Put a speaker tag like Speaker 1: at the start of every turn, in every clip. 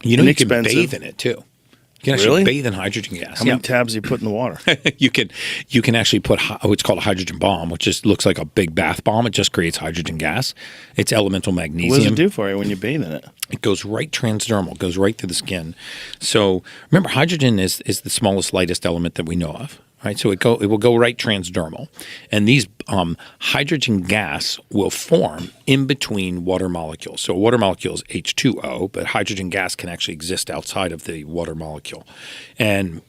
Speaker 1: You know, you can
Speaker 2: Inexpensive.
Speaker 1: bathe in it too. You can actually bathe in hydrogen gas.
Speaker 2: How many tabs do you put in the water?
Speaker 1: You can actually put what's called a hydrogen bomb, which just looks like a big bath bomb. It just creates hydrogen gas. It's elemental magnesium.
Speaker 2: What does it do for you when you bathe in it?
Speaker 1: It goes right transdermal, goes right through the skin. So remember, hydrogen is the smallest, lightest element that we know of. Right, so it will go right transdermal, and these hydrogen gas will form in between water molecules. So water molecule is H2O, but hydrogen gas can actually exist outside of the water molecule. And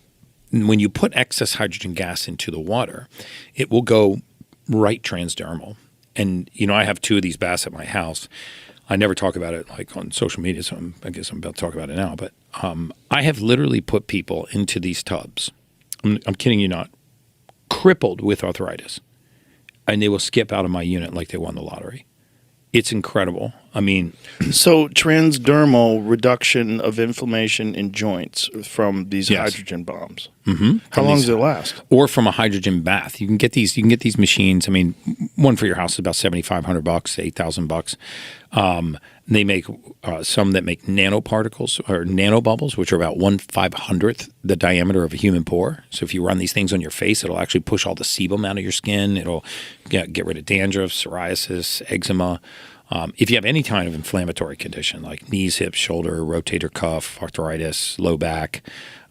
Speaker 1: when you put excess hydrogen gas into the water, it will go right transdermal. And you know, I have 2 of these baths at my house. I never talk about it like on social media, so I guess I'm about to talk about it now. But I have literally put people into these tubs. I'm kidding you not, crippled with arthritis, and they will skip out of my unit like they won the lottery. It's incredible. I mean,
Speaker 2: so transdermal reduction of inflammation in joints from these hydrogen bombs.
Speaker 1: Mm-hmm.
Speaker 2: How long does it last?
Speaker 1: Or from a hydrogen bath. You can get these. You can get these machines. I mean, one for your house is about $7,500, $8,000. They make some that make nanoparticles or nanobubbles, which are about 1/500th the diameter of a human pore. So if you run these things on your face, it'll actually push all the sebum out of your skin. It'll get rid of dandruff, psoriasis, eczema. If you have any kind of inflammatory condition like knees, hips, shoulder, rotator cuff, arthritis, low back,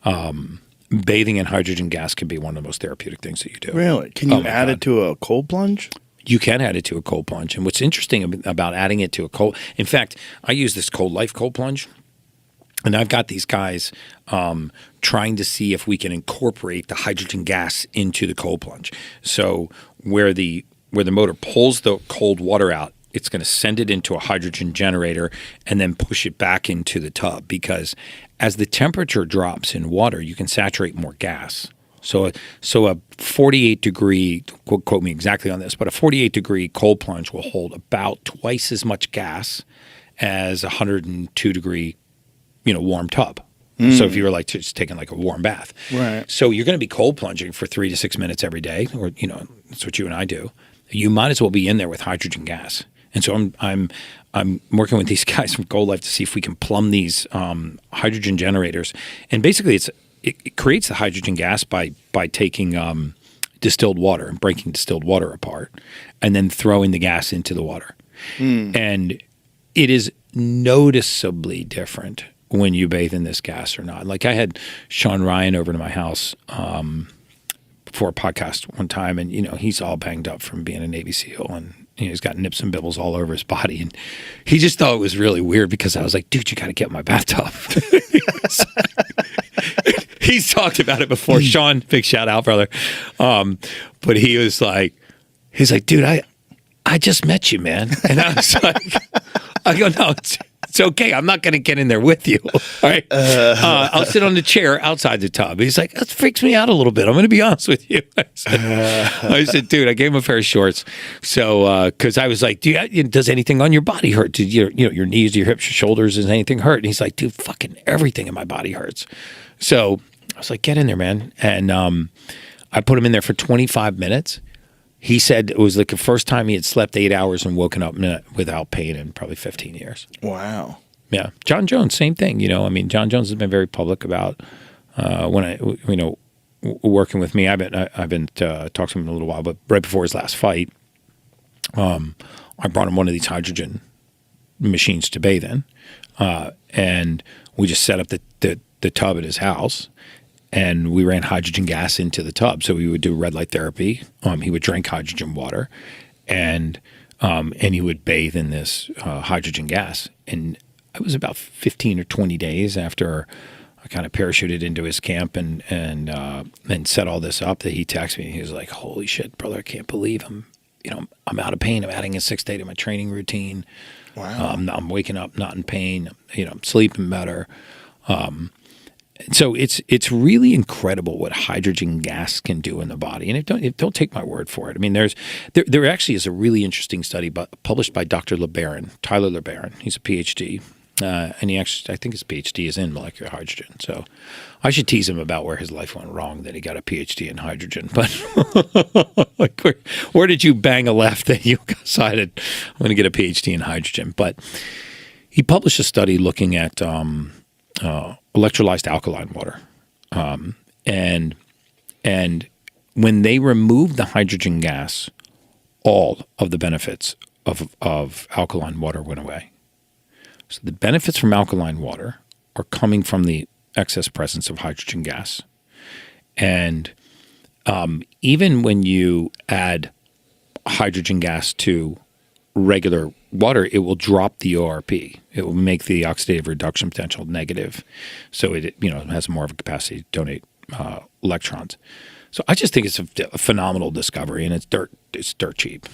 Speaker 1: bathing in hydrogen gas can be one of the most therapeutic things that you do.
Speaker 2: Really? Can you add it to a cold plunge?
Speaker 1: You can add it to a cold plunge. And what's interesting about adding it to a cold, in fact, I use this Cold Life cold plunge, and I've got these guys trying to see if we can incorporate the hydrogen gas into the cold plunge. So where the motor pulls the cold water out, it's going to send it into a hydrogen generator and then push it back into the tub, because as the temperature drops in water, you can saturate more gas. So a 48-degree, quote me exactly on this, but a 48-degree cold plunge will hold about twice as much gas as a 102-degree, warm tub. So if you were like just taking like a warm bath.
Speaker 2: Right.
Speaker 1: So you're going to be cold plunging for 3 to 6 minutes every day, or, that's what you and I do. You might as well be in there with hydrogen gas. And so I'm working with these guys from Cold Life to see if we can plumb these hydrogen generators. And basically it creates the hydrogen gas by taking distilled water and breaking distilled water apart and then throwing the gas into the water. And it is noticeably different when you bathe in this gas or not. Like I had Sean Ryan over to my house for a podcast one time, and he's all banged up from being a Navy SEAL, and he's got nips and bibbles all over his body, and he just thought it was really weird because I was like, dude, you got to get in my bathtub. He's talked about it before. Sean, big shout out, brother. But he's like, dude, I just met you, man. And I was like, I go, no, it's okay. I'm not going to get in there with you. All right. I'll sit on the chair outside the tub. He's like, that freaks me out a little bit. I'm going to be honest with you. I said, dude, I gave him a pair of shorts. So, cause I was like, does anything on your body hurt? Did your knees, your hips, your shoulders, does anything hurt? And he's like, dude, fucking everything in my body hurts. So I was like, get in there, man. And I put him in there for 25 minutes. He said it was like the first time he had slept 8 hours and woken up without pain in probably 15 years.
Speaker 2: Wow.
Speaker 1: Yeah. John Jones, same thing. John Jones has been very public about working with me. I've been talking to him in a little while, but right before his last fight, I brought him one of these hydrogen machines to bathe in, and we just set up the tub at his house. And we ran hydrogen gas into the tub. So we would do red light therapy. He would drink hydrogen water, and he would bathe in this hydrogen gas. And it was about 15 or 20 days after I kind of parachuted into his camp and set all this up that he texted me. He was like, "Holy shit, brother! I can't believe I'm out of pain. I'm adding a 6th day to my training routine.
Speaker 2: Wow.
Speaker 1: I'm waking up not in pain. I'm sleeping better." So it's really incredible what hydrogen gas can do in the body, and don't take my word for it. I mean, there actually is a really interesting study published by Dr. LeBaron, Tyler LeBaron. He's a PhD, and I think his PhD is in molecular hydrogen. So I should tease him about where his life went wrong that he got a PhD in hydrogen. But like, where did you bang a left that you decided I'm going to get a PhD in hydrogen? But he published a study looking at electrolyzed alkaline water, and when they removed the hydrogen gas, all of the benefits of alkaline water went away. So the benefits from alkaline water are coming from the excess presence of hydrogen gas. And even when you add hydrogen gas to regular water, it will drop the ORP. It will make the oxidative reduction potential negative. So it has more of a capacity to donate electrons. So I just think it's a phenomenal discovery, and it's dirt cheap.